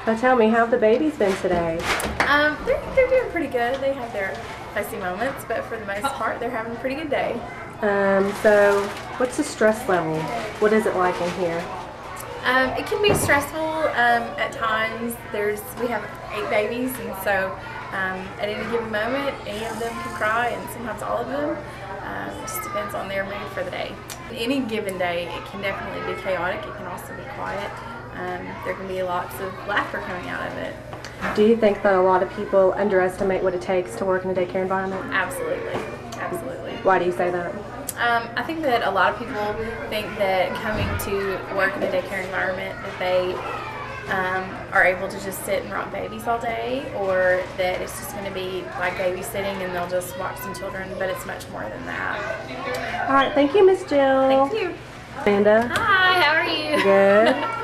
So tell me, how have the babies been today? They're doing pretty good. They have their fussy moments, but for the most part, they're having a pretty good day. So what's the stress level? What is it like in here? It can be stressful at times. We have 8 babies, and so at any given moment, any of them can cry, and sometimes all of them. It just depends on their mood for the day. Any given day, it can definitely be chaotic. It can also be quiet. There can be lots of laughter coming out of it. Do you think that a lot of people underestimate what it takes to work in a daycare environment? Absolutely, absolutely. Why do you say that? I think that a lot of people think that coming to work in a daycare environment that they are able to just sit and rock babies all day, or that it's just going to be like babysitting and they'll just watch some children, but it's much more than that. All right, thank you, Miss Jill. Thank you. Amanda? Hi, how are you? Good.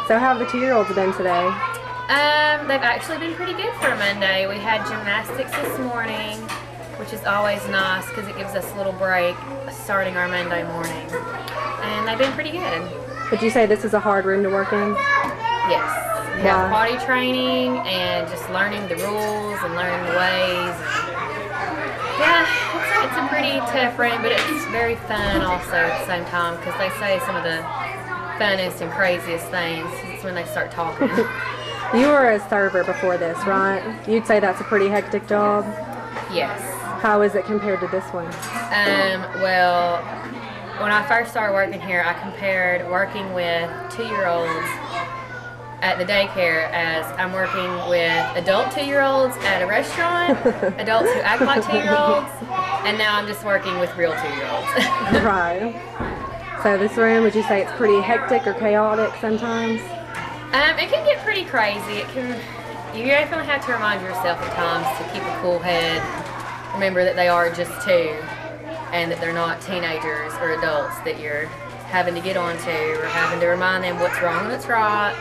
So how have the 2-year-olds been today? They've actually been pretty good for a Monday. We had gymnastics this morning, which is always nice because it gives us a little break starting our Monday morning. And they've been pretty good. Would you say this is a hard room to work in? Yes. We have potty training and just learning the rules and learning the ways. Yeah, it's a pretty tough room, but it's very fun also at the same time because they say some of the funnest and craziest things. It's when they start talking. You were a server before this, right? You'd say that's a pretty hectic job? Yes. How is it compared to this one? Well, when I first started working here, I compared working with 2-year-olds at the daycare as I'm working with adult 2-year-olds at a restaurant, adults who act like 2-year-olds, and now I'm just working with real 2-year-olds. Right. So this room, would you say it's pretty hectic or chaotic sometimes? It can get pretty crazy. You definitely have to remind yourself at times to keep a cool head. Remember that they are just 2 and that they're not teenagers or adults that you're having to get onto or having to remind them what's wrong and what's right.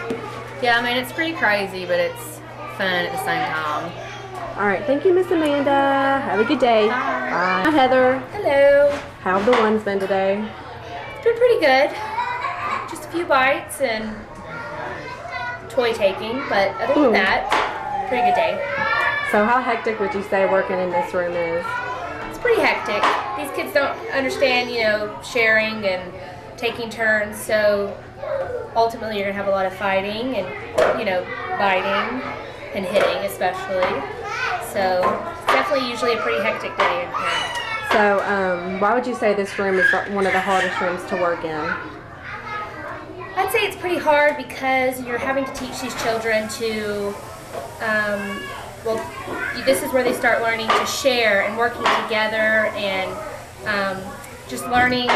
Yeah, I mean, it's pretty crazy, but it's fun at the same time. All right, thank you, Miss Amanda. Have a good day. Bye. Hi, Heather. Hello. How have the ones been today? It's been pretty good. Just a few bites and toy taking, but other than that, pretty good day. So how hectic would you say working in this room is? It's pretty hectic. These kids don't understand, sharing and taking turns, so ultimately you're going to have a lot of fighting and, biting and hitting especially. So it's definitely usually a pretty hectic day in here. So why would you say this room is one of the hardest rooms to work in? I'd say it's pretty hard because you're having to teach these children to, this is where they start learning to share and working together and just learning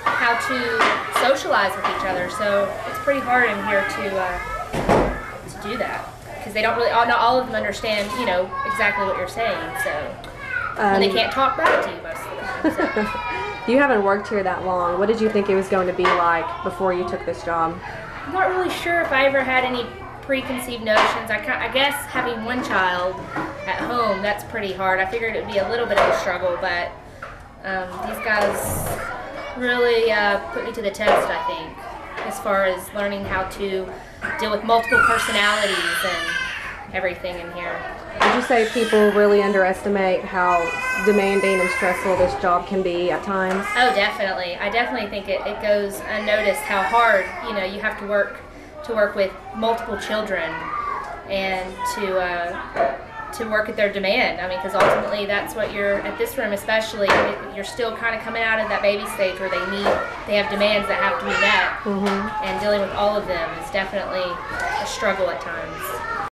how to socialize with each other. So it's pretty hard in here to do that because they don't really, not all of them understand, exactly what you're saying. So and they can't talk back to you most of the time. So. You haven't worked here that long. What did you think it was going to be like before you took this job? I'm not really sure if I ever had any preconceived notions. I guess having one child at home, that's pretty hard. I figured it would be a little bit of a struggle, but these guys really put me to the test, I think, as far as learning how to deal with multiple personalities and everything in here. Would you say people really underestimate how demanding and stressful this job can be at times? Oh, definitely. I definitely think it goes unnoticed how hard, you have to work with multiple children and to work at their demand. I mean, because ultimately that's what at this room especially, you're still kind of coming out of that baby stage where they have demands that have to be met. And dealing with all of them is definitely a struggle at times.